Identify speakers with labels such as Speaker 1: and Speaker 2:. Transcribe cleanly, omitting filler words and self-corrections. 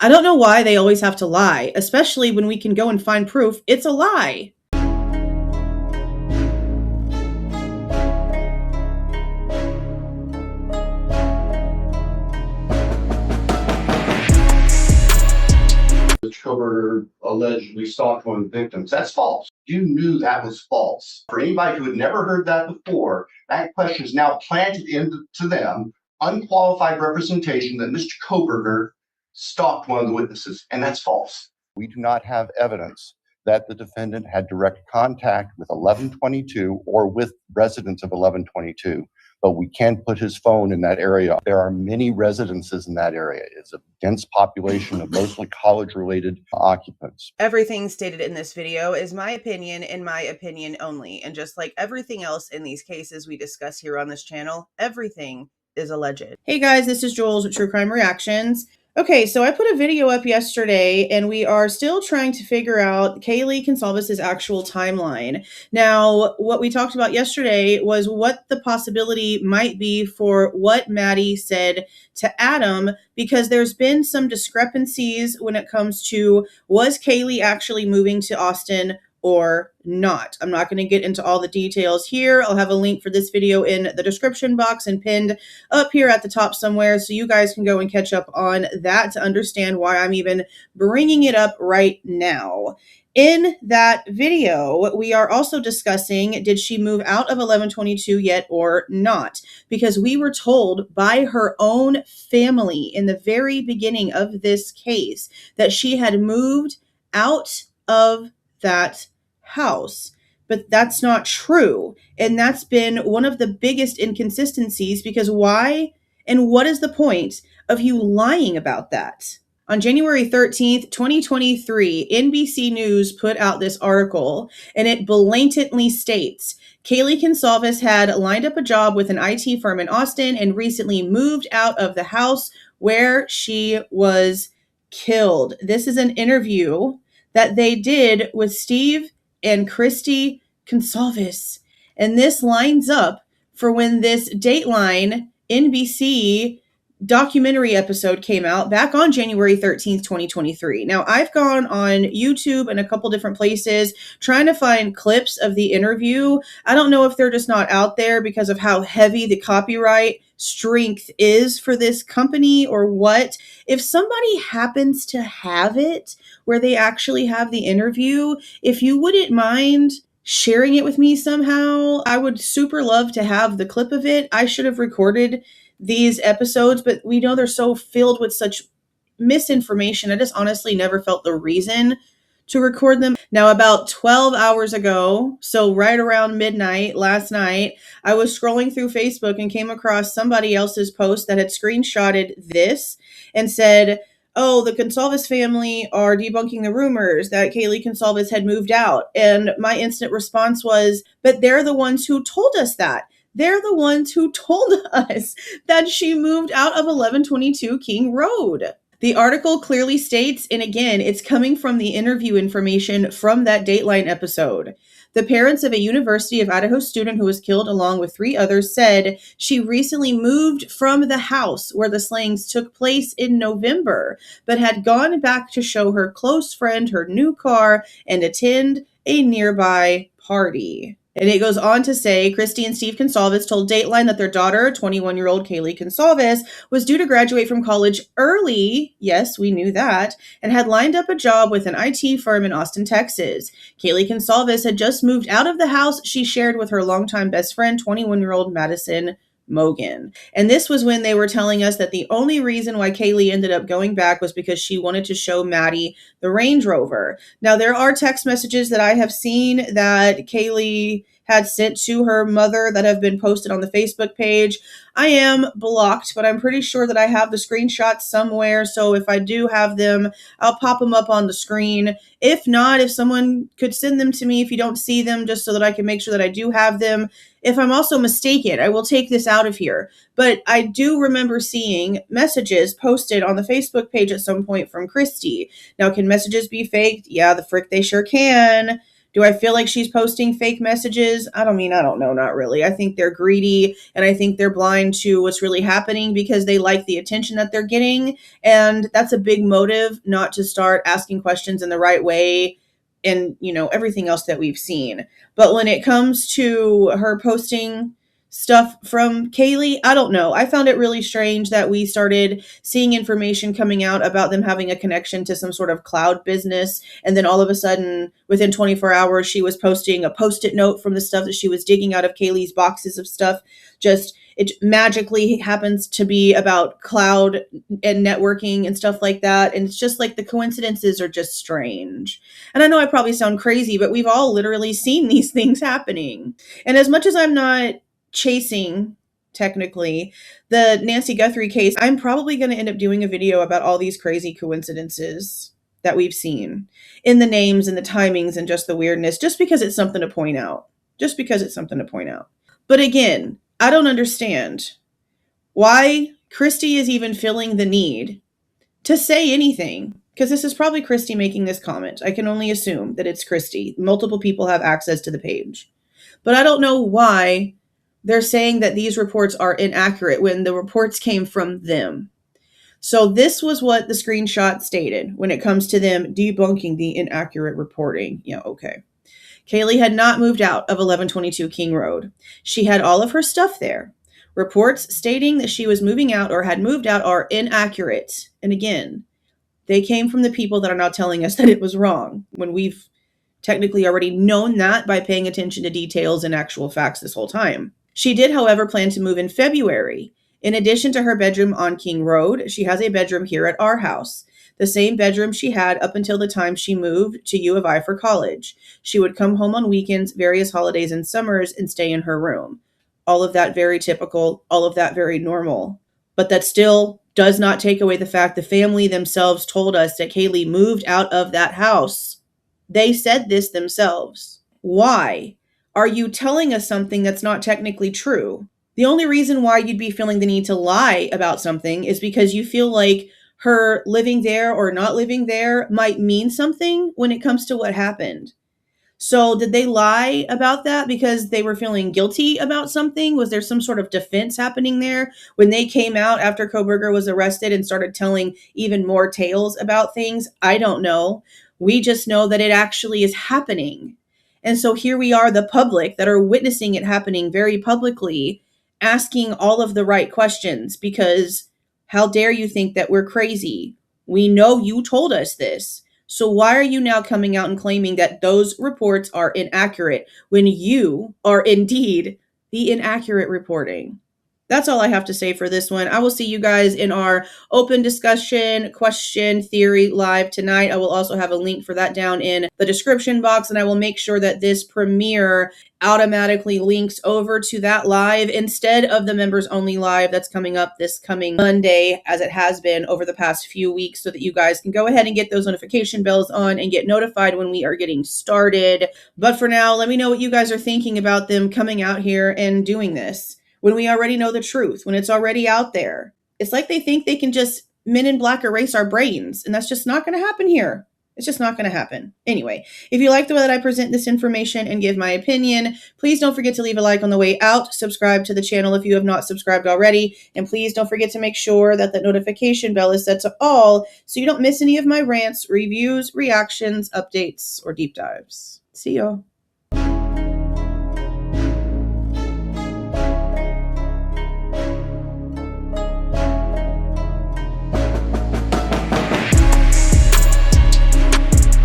Speaker 1: I don't know why they always have to lie, especially when we can go and find proof it's a lie.
Speaker 2: Kohberger allegedly stalked one of the victims. That's false. You knew that was false. For anybody who had never heard that before, that question is now planted into them, unqualified representation that Mr. Kohberger stalked one of the witnesses, and that's false. We do not have evidence that the defendant had direct contact with 1122 or with residents of 1122. But we can put his phone in that area. There are many residences in that area. It's a dense population of mostly college-related occupants.
Speaker 1: Everything stated in this video is my opinion and my opinion only. And just like everything else in these cases we discuss here on this channel, everything is alleged. Hey guys, this is Jules with True Crime Reactions. Okay, so I put a video up yesterday and we are still trying to figure out Kaylee Goncalves' actual timeline. Now, what we talked about yesterday was what the possibility might be for what Maddie said to Adam, because there's been some discrepancies when it comes to, was Kaylee actually moving to Austin or not? I'm not going to get into all the details here. I'll have a link for this video in the description box and pinned up here at the top somewhere, so you guys can go and catch up on that to understand why I'm even bringing it up right now. In that video, we are also discussing, did she move out of 1122 yet or not? Because we were told by her own family in the very beginning of this case that she had moved out of that house. But that's not true. And that's been one of the biggest inconsistencies, because why and what is the point of you lying about that? On January 13th, 2023, NBC News put out this article, and it blatantly states, Kaylee Goncalves had lined up a job with an IT firm in Austin and recently moved out of the house where she was killed. This is an interview that they did with Steve and Christy Goncalves. And this lines up for when this Dateline NBC documentary episode came out back on January 13th, 2023. Now, I've gone on YouTube and a couple different places trying to find clips of the interview. I don't know if they're just not out there because of how heavy the copyright strength is for this company or what. If somebody happens to have it where they actually have the interview, if you wouldn't mind sharing it with me somehow, I would super love to have the clip of it. I should have recorded these episodes, but we know they're so filled with such misinformation. I just honestly never felt the reason to record them. Now, about 12 hours ago, so right around midnight last night, I was scrolling through Facebook and came across somebody else's post that had screenshotted this and said, oh, the Goncalves family are debunking the rumors that Kaylee Goncalves had moved out. And my instant response was, but they're the ones who told us that. They're the ones who told us that she moved out of 1122 King Road. The article clearly states, and again, it's coming from the interview information from that Dateline episode. The parents of a University of Idaho student who was killed along with 3 others said she recently moved from the house where the slayings took place in November, but had gone back to show her close friend her new car and attend a nearby party. And it goes on to say, Christy and Steve Goncalves told Dateline that their daughter, 21-year-old Kaylee Goncalves, was due to graduate from college early, yes, we knew that, and had lined up a job with an IT firm in Austin, Texas. Kaylee Goncalves had just moved out of the house she shared with her longtime best friend, 21-year-old Maddie Mogen. And this was when they were telling us that the only reason why Kaylee ended up going back was because she wanted to show Maddie the Range Rover. Now, there are text messages that I have seen that Kaylee had sent to her mother that have been posted on the Facebook page. I am blocked, but I'm pretty sure that I have the screenshots somewhere. So if I do have them, I'll pop them up on the screen. If not, if someone could send them to me, if you don't see them, just so that I can make sure that I do have them. If I'm also mistaken, I will take this out of here. But I do remember seeing messages posted on the Facebook page at some point from Christy. Now, can messages be faked? Yeah, the frick they sure can. Do I feel like she's posting fake messages? I don't know, not really. I think they're greedy, and I think they're blind to what's really happening because they like the attention that they're getting. And that's a big motive not to start asking questions in the right way and, everything else that we've seen. But when it comes to her posting stuff from Kaylee, I don't know. I found it really strange that we started seeing information coming out about them having a connection to some sort of cloud business. And then all of a sudden, within 24 hours, she was posting a Post-it note from the stuff that she was digging out of Kaylee's boxes of stuff. Just, it magically happens to be about cloud and networking and stuff like that. And it's just like the coincidences are just strange. And I know I probably sound crazy, but we've all literally seen these things happening. And as much as I'm not chasing, technically, the Nancy Guthrie case, I'm probably going to end up doing a video about all these crazy coincidences that we've seen in the names and the timings and just the weirdness, just because it's something to point out. But again, I don't understand why Christy is even feeling the need to say anything, because this is probably Christy making this comment. I can only assume that it's Christy. Multiple people have access to the page. But I don't know why they're saying that these reports are inaccurate when the reports came from them. So this was what the screenshot stated when it comes to them debunking the inaccurate reporting. Yeah, okay. Kaylee had not moved out of 1122 King Road. She had all of her stuff there. Reports stating that she was moving out or had moved out are inaccurate. And again, they came from the people that are now telling us that it was wrong, when we've technically already known that by paying attention to details and actual facts this whole time. She did, however, plan to move in February. In addition to her bedroom on King Road, she has a bedroom here at our house, the same bedroom she had up until the time she moved to U of I for college. She would come home on weekends, various holidays, and summers and stay in her room. All of that very typical, all of that very normal. But that still does not take away the fact the family themselves told us that Kaylee moved out of that house. They said this themselves. Why are you telling us something that's not technically true? The only reason why you'd be feeling the need to lie about something is because you feel like her living there or not living there might mean something when it comes to what happened. So did they lie about that because they were feeling guilty about something? Was there some sort of defense happening there when they came out after Kohberger was arrested and started telling even more tales about things? I don't know. We just know that it actually is happening. And so here we are, the public, that are witnessing it happening very publicly, asking all of the right questions, because how dare you think that we're crazy? We know you told us this. So why are you now coming out and claiming that those reports are inaccurate when you are indeed the inaccurate reporting? That's all I have to say for this one. I will see you guys in our open discussion, question, theory live tonight. I will also have a link for that down in the description box, and I will make sure that this premiere automatically links over to that live instead of the members only live that's coming up this coming Monday, as it has been over the past few weeks, so that you guys can go ahead and get those notification bells on and get notified when we are getting started. But for now, let me know what you guys are thinking about them coming out here and doing this when we already know the truth, when it's already out there. It's like they think they can just Men in Black erase our brains, and that's just not going to happen here. It's just not going to happen. Anyway, if you like the way that I present this information and give my opinion, please don't forget to leave a like on the way out. Subscribe to the channel if you have not subscribed already. And please don't forget to make sure that the notification bell is set to all so you don't miss any of my rants, reviews, reactions, updates, or deep dives. See y'all.